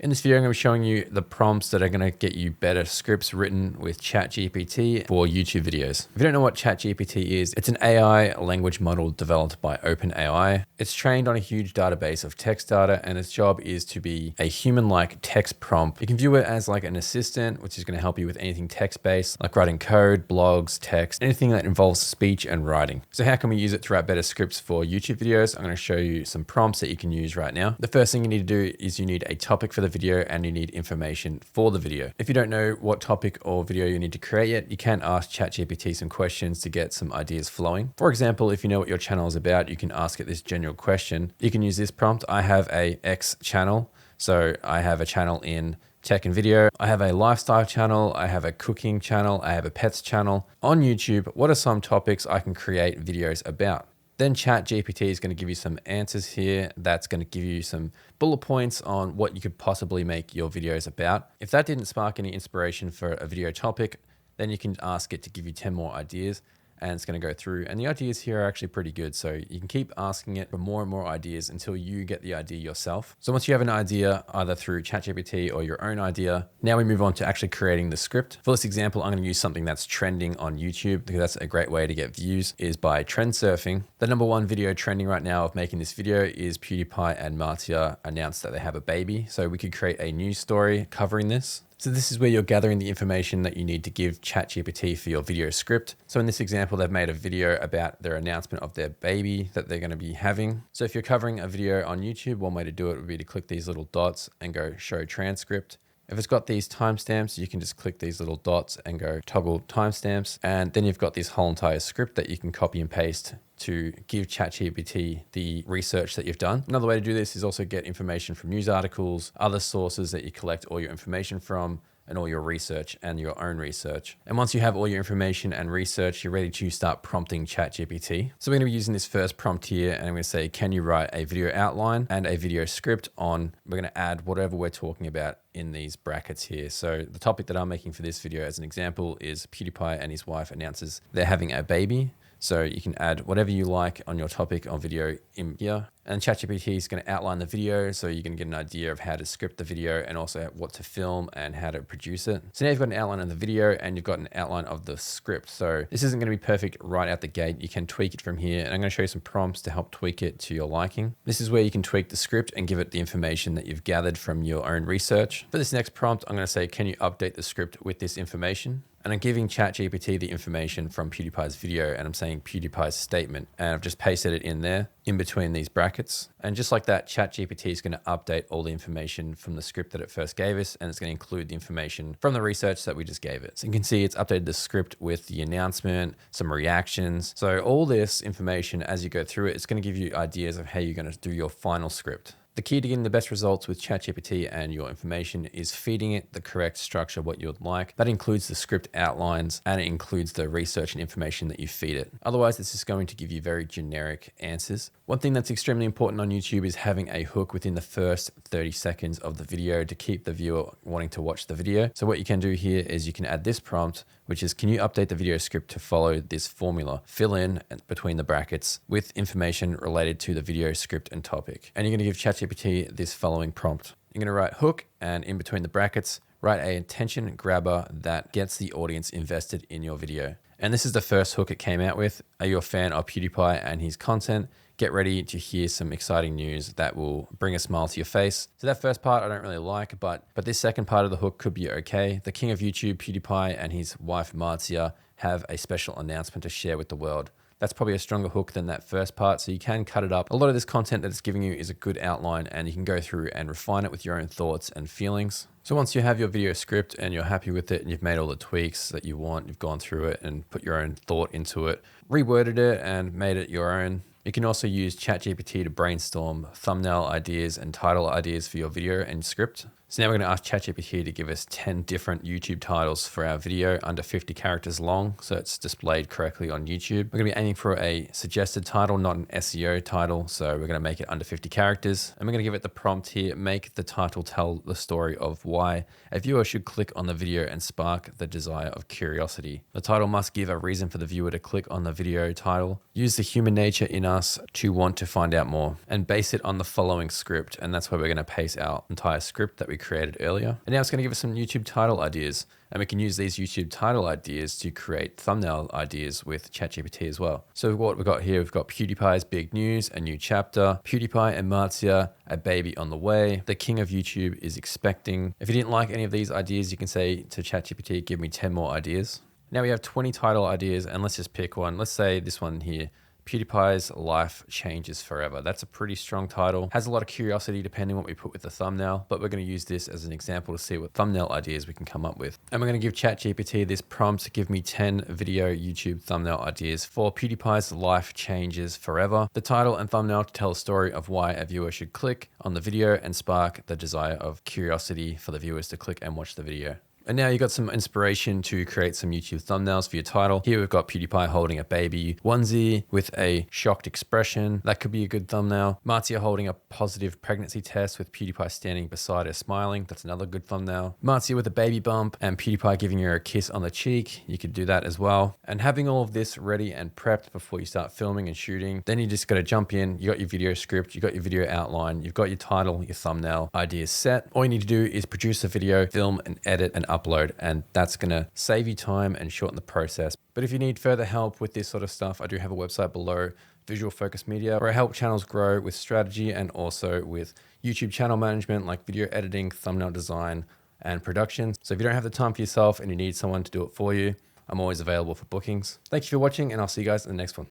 In this video, I'm going to be showing you the prompts that are going to get you better scripts written with ChatGPT for YouTube videos. If you don't know what ChatGPT is, it's an AI language model developed by OpenAI. It's trained on a huge database of text data, and its job is to be a human-like text prompt. You can view it as like an assistant, which is going to help you with anything text-based, like writing code, blogs, text, anything that involves speech and writing. So how can we use it to write better scripts for YouTube videos? I'm going to show you some prompts that you can use right now. The first thing you need to do is you need a topic for the video and you need information for the video. If you don't know what topic or video you need to create yet, you can ask ChatGPT some questions to get some ideas flowing. For example, if you know what your channel is about, you can ask it this general question. You can use this prompt. I have a X channel. So I have a channel in tech and video. I have a lifestyle channel. I have a cooking channel. I have a pets channel. On YouTube, what are some topics I can create videos about? Then ChatGPT is going to give you some answers here. That's going to give you some bullet points on what you could possibly make your videos about. If that didn't spark any inspiration for a video topic, then you can ask it to give you 10 more ideas. And it's going to go through. And the ideas here are actually pretty good. So you can keep asking it for more and more ideas until you get the idea yourself. So once you have an idea, either through ChatGPT or your own idea, now we move on to actually creating the script. For this example, I'm going to use something that's trending on YouTube because that's a great way to get views is by trend surfing. The #1 video trending right now of making this video is PewDiePie and Marcia announced that they have a baby. So we could create a news story covering this. So this is where you're gathering the information that you need to give ChatGPT for your video script. So in this example, they've made a video about their announcement of their baby that they're going to be having. So if you're covering a video on YouTube, one way to do it would be to click these little dots and go show transcript. If it's got these timestamps, you can just click these little dots and go toggle timestamps. And then you've got this whole entire script that you can copy and paste to give ChatGPT the research that you've done. Another way to do this is also get information from news articles, other sources that you collect all your information from, and all your research and your own research. And once you have all your information and research, you're ready to start prompting ChatGPT. So we're going to be using this first prompt here, and I'm going to say, can you write a video outline and a video script on, we're going to add whatever we're talking about in these brackets here. So the topic that I'm making for this video as an example is PewDiePie and his wife announces they're having a baby. So you can add whatever you like on your topic on video in here. And ChatGPT is going to outline the video, so you can get an idea of how to script the video and also what to film and how to produce it. So now you've got an outline of the video and you've got an outline of the script. So this isn't going to be perfect right out the gate. You can tweak it from here, and I'm going to show you some prompts to help tweak it to your liking. This is where you can tweak the script and give it the information that you've gathered from your own research. For this next prompt, I'm going to say, can you update the script with this information? And I'm giving ChatGPT the information from PewDiePie's video, and I'm saying PewDiePie's statement, and I've just pasted it in there in between these brackets. And just like that, ChatGPT is going to update all the information from the script that it first gave us, and it's going to include the information from the research that we just gave it. So you can see it's updated the script with the announcement, some reactions. So all this information, as you go through it, it's going to give you ideas of how you're going to do your final script. The key to getting the best results with ChatGPT and your information is feeding it the correct structure, what you would like. That includes the script outlines, and it includes the research and information that you feed it. Otherwise, it's just going to give you very generic answers. One thing that's extremely important on YouTube is having a hook within the first 30 seconds of the video to keep the viewer wanting to watch the video. So what you can do here is you can add this prompt, which is, can you update the video script to follow this formula? Fill in between the brackets with information related to the video script and topic. And you're going to give ChatGPT this following prompt. You're going to write hook, and in between the brackets, write a attention grabber that gets the audience invested in your video. And this is the first hook it came out with. Are you a fan of PewDiePie and his content? Get ready to hear some exciting news that will bring a smile to your face. So that first part I don't really like, but this second part of the hook could be okay. The king of YouTube, PewDiePie, and his wife Marcia have a special announcement to share with the world. That's probably a stronger hook than that first part, so you can cut it up. A lot of this content that it's giving you is a good outline, and you can go through and refine it with your own thoughts and feelings. So once you have your video script and you're happy with it and you've made all the tweaks that you want, you've gone through it and put your own thought into it, reworded it and made it your own, you can also use ChatGPT to brainstorm thumbnail ideas and title ideas for your video and script. So now we're going to ask ChatGPT to give us 10 different YouTube titles for our video under 50 characters long, so it's displayed correctly on YouTube. We're going to be aiming for a suggested title, not an SEO title, so we're going to make it under 50 characters. And we're going to give it the prompt here, make the title tell the story of why a viewer should click on the video and spark the desire of curiosity. The title must give a reason for the viewer to click on the video title. Use the human nature in us us to want to find out more and base it on the following script. And that's where we're going to paste our entire script that we created earlier. And now it's going to give us some YouTube title ideas. And we can use these YouTube title ideas to create thumbnail ideas with ChatGPT as well. So what we've got here, we've got PewDiePie's big news, a new chapter, PewDiePie and Marzia, a baby on the way, the king of YouTube is expecting. If you didn't like any of these ideas, you can say to ChatGPT, give me 10 more ideas. Now we have 20 title ideas, and let's just pick one. Let's say this one here, PewDiePie's life changes forever. That's a pretty strong title. Has a lot of curiosity depending what we put with the thumbnail, but we're going to use this as an example to see what thumbnail ideas we can come up with. And we're going to give ChatGPT this prompt to give me 10 video YouTube thumbnail ideas for PewDiePie's life changes forever. The title and thumbnail to tell a story of why a viewer should click on the video and spark the desire of curiosity for the viewers to click and watch the video. And now you got some inspiration to create some YouTube thumbnails for your title. Here we've got PewDiePie holding a baby onesie with a shocked expression. That could be a good thumbnail. Marzia holding a positive pregnancy test with PewDiePie standing beside her smiling. That's another good thumbnail. Marzia with a baby bump and PewDiePie giving her a kiss on the cheek. You could do that as well. And having all of this ready and prepped before you start filming and shooting, then you just got to jump in. You got your video script, you got your video outline, you've got your title, your thumbnail ideas set. All you need to do is produce a video, film and edit and upload, and that's going to save you time and shorten the process. But if you need further help with this sort of stuff, I do have a website below, Visual Focus Media, where I help channels grow with strategy and also with YouTube channel management like video editing, thumbnail design, and production. So if you don't have the time for yourself and you need someone to do it for you, I'm always available for bookings. Thank you for watching, and I'll see you guys in the next one.